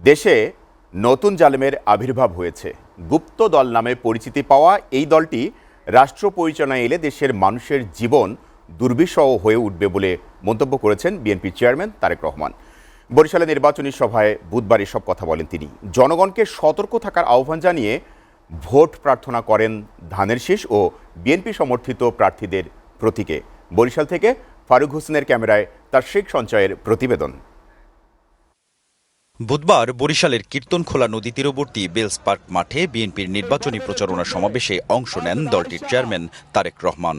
দেশে নতুন জালেমের আবির্ভাব হয়েছে। গুপ্ত দল নামে পরিচিতি পাওয়া এই দলটি রাষ্ট্র পরিচালনায় এলে দেশের মানুষের জীবন দুর্বিষহ হয়ে উঠবে বলে মন্তব্য করেছেন বিএনপি চেয়ারম্যান তারেক রহমান। বরিশালে নির্বাচনী সভায় বুধবার এসব কথা বলেন তিনি। জনগণকে সতর্ক থাকার আহ্বান জানিয়ে ভোট প্রার্থনা করেন ধানের শীষ ও বিএনপি সমর্থিত প্রার্থীদের প্রতীকে। বরিশাল থেকে ফারুক হোসেনের ক্যামেরায় তার শেখ সঞ্চয়ের প্রতিবেদন। বুধবার বরিশালের কীর্তনখোলা নদী তীরবর্তী বেলস পার্ক মাঠে বিএনপির নির্বাচনী প্রচারণা সমাবেশে অংশ নেন দলটির চেয়ারম্যান তারেক রহমান।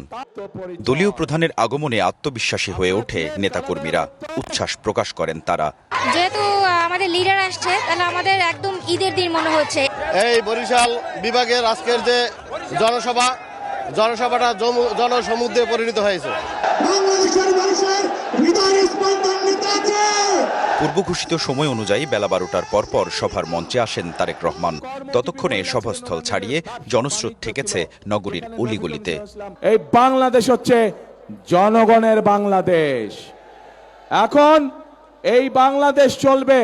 দলীয় প্রধানের আগমনে আত্মবিশ্বাসী হয়ে ওঠে নেতাকর্মীরা, উচ্ছ্বাস প্রকাশ করেন তারা। যেহেতু আমাদের লিডার আসছে, তাহলে আমাদের একদম ঈদের দিন মনে হচ্ছে। এই বরিশাল বিভাগের আজকের যে জনসভাটা জনসমুদ্রে পরিণত হয়েছে। পূর্ব ঘোষিত সময় অনুযায়ী বেলা 12টার পরপর সভার মঞ্চে আসেন তারেক রহমান। ততক্ষণে সভাস্থল ছাড়িয়ে জনস্রোত ঠেকেছে নগরীর অলিগলিতে। এই বাংলাদেশ হচ্ছে জনগণের বাংলাদেশ। এখন এই বাংলাদেশ চলবে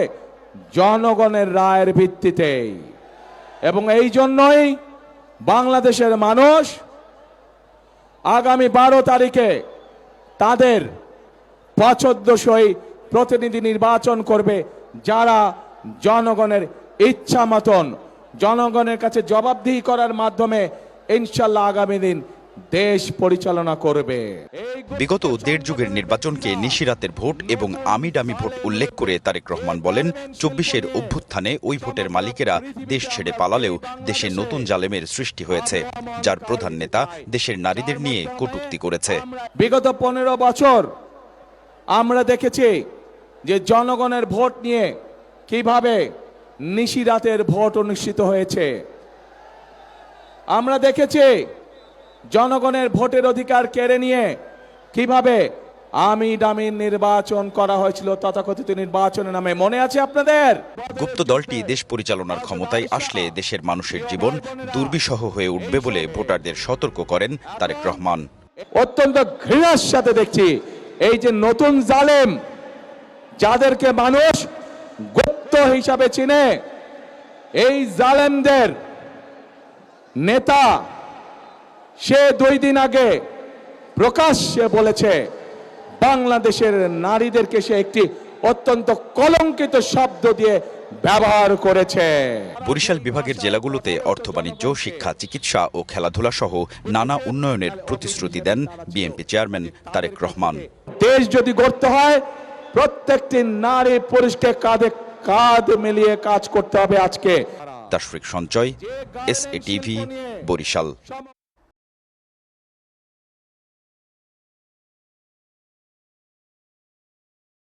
জনগণের রায়ের ভিত্তিতে, এবং এই জন্যই বাংলাদেশের মানুষ আগামী 12 তারিখে তাদের পছন্দসই প্রতিনিধি নির্বাচন করবে, যারা জনগণের ইচ্ছা মতন জনগণের কাছে জবাবদিহি করার মাধ্যমে ইনশাল্লাহ আগামী দিন দেশ পরিচালনা করবে। বিগত 1.5 যুগের নির্বাচনকে নিশিরাতের ভোট এবং আমিডামি ভোট উল্লেখ করে তারেক রহমান বলেন, 24-এর অভ্যুত্থানে ওই ভোটের মালিকেরা দেশ ছেড়ে পালালেও দেশে নতুন জালেমের সৃষ্টি হয়েছে, যার প্রধান নেতা দেশের নারীদের নিয়ে কটূক্তি করেছে। বিগত 15 বছর আমরা দেখেছি যে জনগণের ভোট নিয়ে কিভাবে নিশিরাতের ভোট অনুষ্ঠিত হয়েছে। আমরা দেখেছি জনগণের ভোটের অধিকার কেড়ে নিয়ে কিভাবে আমিডামি নির্বাচন করা হয়েছিল তথাকথিত নির্বাচনের নামে, মনে আছে আপনাদের? গুপ্ত দলটি দেশ পরিচালনার ক্ষমতায় আসলে দেশের মানুষের জীবন দুর্বিষহ হয়ে উঠবে বলে ভোটারদের সতর্ক করেন তারেক রহমান। অত্যন্ত ঘৃণার সাথে দেখছি এই যে নতুন জালেম, যাদেরকে মানুষ গুপ্ত হিসাবে চিনে, এই জালেমদের নেতা সে 2 দিন আগে প্রকাশ্যে বলেছে বাংলাদেশের নারীদেরকে সে একটি অত্যন্ত কলঙ্কিত শব্দ দিয়ে ব্যবহার করেছে। বরিশাল বিভাগের জেলাগুলোতে অর্থ, বাণিজ্য, শিক্ষা, চিকিৎসা ও খেলাধুলা সহ নানা উন্নয়নের প্রতিশ্রুতি দেন বিএনপি চেয়ারম্যান তারেক রহমান। দেশ যদি গড়তে হয়, প্রত্যেকটি নারী পুরুষকে কাঁধে কাঁধ মিলিয়ে কাজ করতে হবে। আজকে তার শেখ সঞ্চয়, SA TV, বরিশাল।